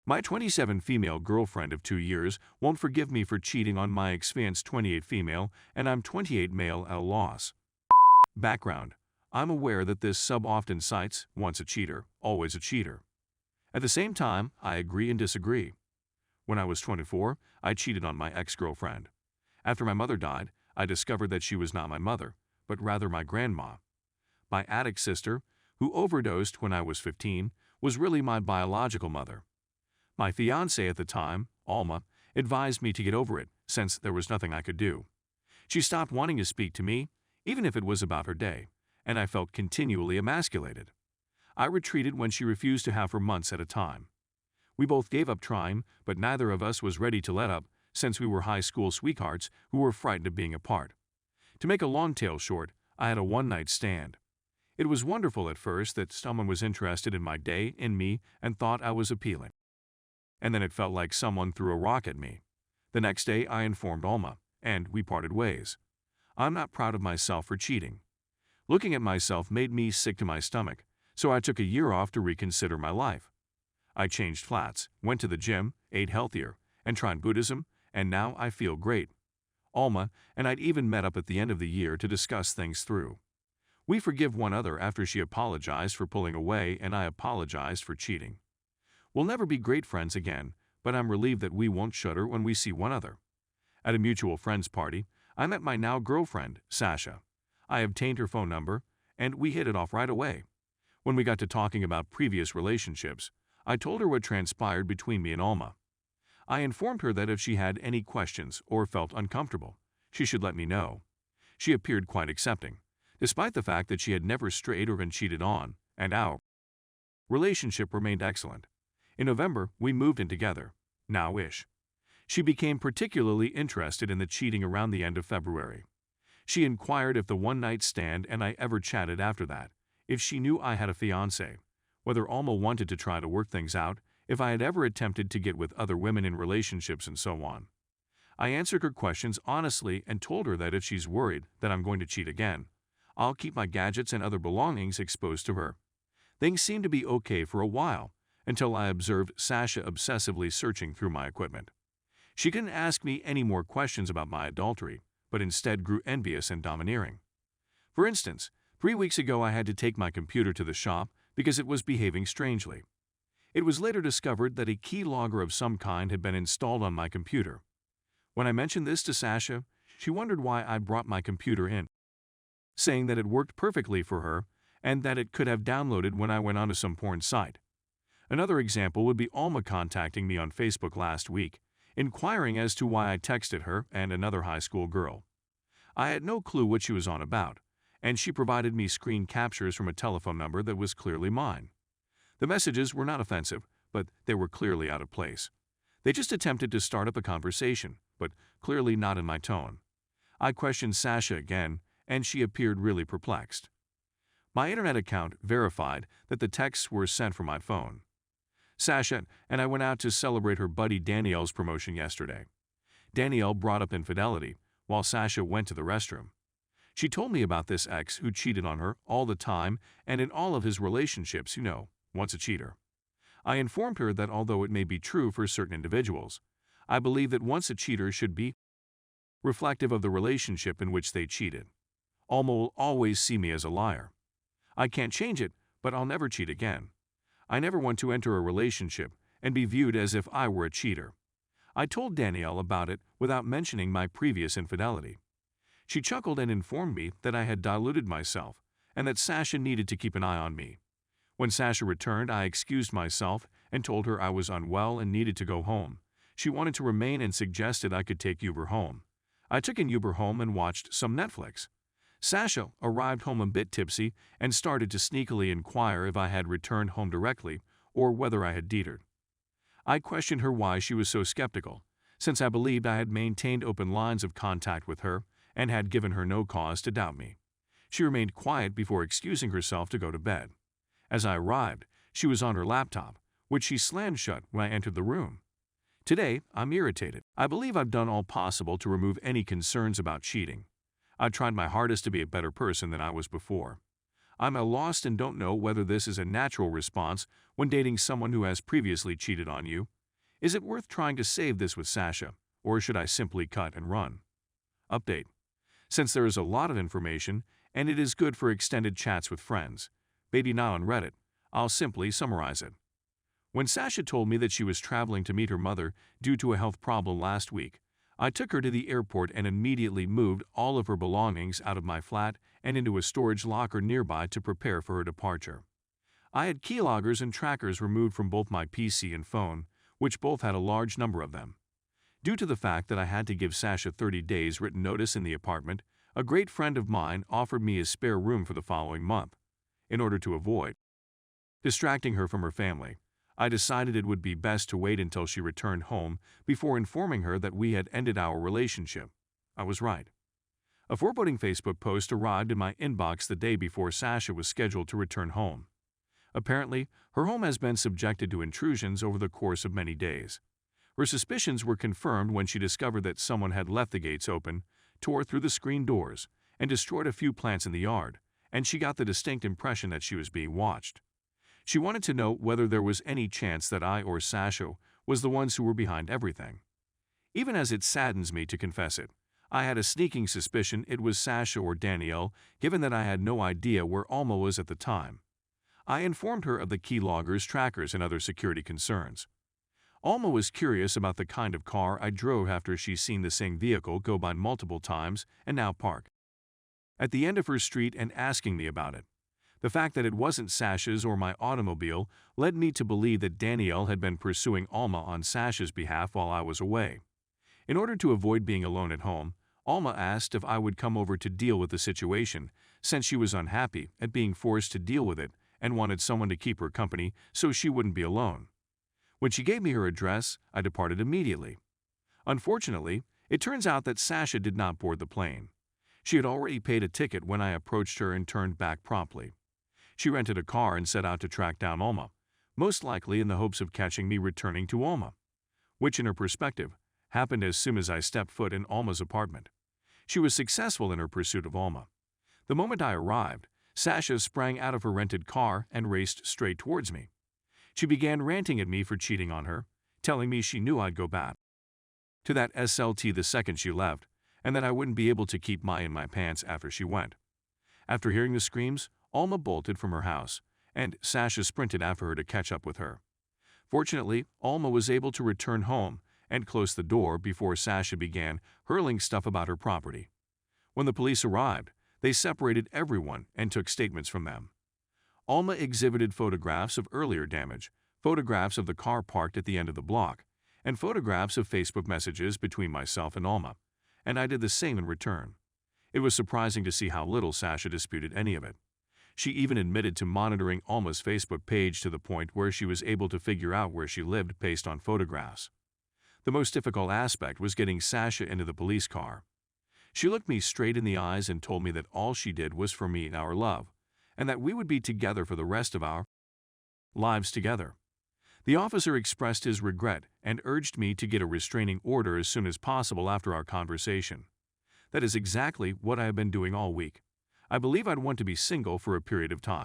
My 27 female girlfriend of 2 years won't forgive me for cheating on my ex-fiancee 28 female, and I'm 28 male at a loss. Background: I'm aware that this sub often cites, once a cheater, always a cheater. At the same time, I agree and disagree. When I was 24, I cheated on my ex-girlfriend. After my mother died, I discovered that she was not my mother, but rather my grandma. My addict sister, who overdosed when I was 15, was really my biological mother. My fiancée at the time, Alma, advised me to get over it, since there was nothing I could do. She stopped wanting to speak to me, even if it was about her day, and I felt continually emasculated. I retreated when she refused to have for months at a time. We both gave up trying, but neither of us was ready to let up, since we were high school sweethearts who were frightened of being apart. To make a long tale short, I had a one-night stand. It was wonderful at first that someone was interested in my day, in me, and thought I was appealing. And then it felt like someone threw a rock at me. The next day I informed Alma, and we parted ways. I'm not proud of myself for cheating. Looking at myself made me sick to my stomach, so I took a year off to reconsider my life. I changed flats, went to the gym, ate healthier, and tried Buddhism, and now I feel great. Alma and I'd even met up at the end of the year to discuss things through. We forgive one another after she apologized for pulling away and I apologized for cheating. We'll never be great friends again, but I'm relieved that we won't shudder when we see one another. At a mutual friends party, I met my now girlfriend, Sasha. I obtained her phone number, and we hit it off right away. When we got to talking about previous relationships, I told her what transpired between me and Alma. I informed her that if she had any questions or felt uncomfortable, she should let me know. She appeared quite accepting, despite the fact that she had never strayed or been cheated on, and our relationship remained excellent. In November, we moved in together, now-ish. She became particularly interested in the cheating around the end of February. She inquired if the one-night stand and I ever chatted after that, if she knew I had a fiancé, whether Alma wanted to try to work things out, if I had ever attempted to get with other women in relationships, and so on. I answered her questions honestly and told her that if she's worried that I'm going to cheat again, I'll keep my gadgets and other belongings exposed to her. Things seemed to be okay for a while, until I observed Sasha obsessively searching through my equipment. She couldn't ask me any more questions about my adultery, but instead grew envious and domineering. For instance, 3 weeks ago I had to take my computer to the shop because it was behaving strangely. It was later discovered that a keylogger of some kind had been installed on my computer. When I mentioned this to Sasha, she wondered why I brought my computer in, saying that it worked perfectly for her and that it could have downloaded when I went onto some porn site. Another example would be Alma contacting me on Facebook last week, inquiring as to why I texted her and another high school girl. I had no clue what she was on about, and she provided me screen captures from a telephone number that was clearly mine. The messages were not offensive, but they were clearly out of place. They just attempted to start up a conversation, but clearly not in my tone. I questioned Sasha again, and she appeared really perplexed. My internet account verified that the texts were sent from my phone. Sasha and I went out to celebrate her buddy Danielle's promotion yesterday. Danielle brought up infidelity, while Sasha went to the restroom. She told me about this ex who cheated on her all the time and in all of his relationships, once a cheater. I informed her that although it may be true for certain individuals, I believe that once a cheater should be reflective of the relationship in which they cheated. Alma will always see me as a liar. I can't change it, but I'll never cheat again. I never want to enter a relationship and be viewed as if I were a cheater. I told Danielle about it without mentioning my previous infidelity. She chuckled and informed me that I had diluted myself and that Sasha needed to keep an eye on me. When Sasha returned, I excused myself and told her I was unwell and needed to go home. She wanted to remain and suggested I could take Uber home. I took an Uber home and watched some Netflix. Sasha arrived home a bit tipsy and started to sneakily inquire if I had returned home directly or whether I had deetered. I questioned her why she was so skeptical, since I believed I had maintained open lines of contact with her and had given her no cause to doubt me. She remained quiet before excusing herself to go to bed. As I arrived, she was on her laptop, which she slammed shut when I entered the room. Today, I'm irritated. I believe I've done all possible to remove any concerns about cheating. I tried my hardest to be a better person than I was before. I'm lost and don't know whether this is a natural response when dating someone who has previously cheated on you. Is it worth trying to save this with Sasha, or should I simply cut and run? Update. Since there is a lot of information, and it is good for extended chats with friends, maybe not on Reddit, I'll simply summarize it. When Sasha told me that she was traveling to meet her mother due to a health problem last week, I took her to the airport and immediately moved all of her belongings out of my flat and into a storage locker nearby to prepare for her departure. I had keyloggers and trackers removed from both my PC and phone, which both had a large number of them. Due to the fact that I had to give Sasha 30 days written notice in the apartment, a great friend of mine offered me a spare room for the following month. In order to avoid distracting her from her family, I decided it would be best to wait until she returned home before informing her that we had ended our relationship. I was right. A foreboding Facebook post arrived in my inbox the day before Sasha was scheduled to return home. Apparently, her home has been subjected to intrusions over the course of many days. Her suspicions were confirmed when she discovered that someone had left the gates open, tore through the screen doors, and destroyed a few plants in the yard, and she got the distinct impression that she was being watched. She wanted to know whether there was any chance that I or Sasha was the ones who were behind everything. Even as it saddens me to confess it, I had a sneaking suspicion it was Sasha or Danielle, given that I had no idea where Alma was at the time. I informed her of the keyloggers, trackers, and other security concerns. Alma was curious about the kind of car I drove after she's seen the same vehicle go by multiple times and now park at the end of her street and asking me about it. The fact that it wasn't Sasha's or my automobile led me to believe that Danielle had been pursuing Alma on Sasha's behalf while I was away. In order to avoid being alone at home, Alma asked if I would come over to deal with the situation, since she was unhappy at being forced to deal with it and wanted someone to keep her company so she wouldn't be alone. When she gave me her address, I departed immediately. Unfortunately, it turns out that Sasha did not board the plane. She had already paid a ticket when I approached her and turned back promptly. She rented a car and set out to track down Alma, most likely in the hopes of catching me returning to Alma, which in her perspective happened as soon as I stepped foot in Alma's apartment. She was successful in her pursuit of Alma. The moment I arrived, Sasha sprang out of her rented car and raced straight towards me. She began ranting at me for cheating on her, telling me she knew I'd go back to that SLT the second she left, and that I wouldn't be able to keep in my pants after she went. After hearing the screams, Alma bolted from her house, and Sasha sprinted after her to catch up with her. Fortunately, Alma was able to return home and close the door before Sasha began hurling stuff about her property. When the police arrived, they separated everyone and took statements from them. Alma exhibited photographs of earlier damage, photographs of the car parked at the end of the block, and photographs of Facebook messages between myself and Alma, and I did the same in return. It was surprising to see how little Sasha disputed any of it. She even admitted to monitoring Alma's Facebook page to the point where she was able to figure out where she lived based on photographs. The most difficult aspect was getting Sasha into the police car. She looked me straight in the eyes and told me that all she did was for me and our love, and that we would be together for the rest of our lives together. The officer expressed his regret and urged me to get a restraining order as soon as possible after our conversation. That is exactly what I have been doing all week. I believe I'd want to be single for a period of time.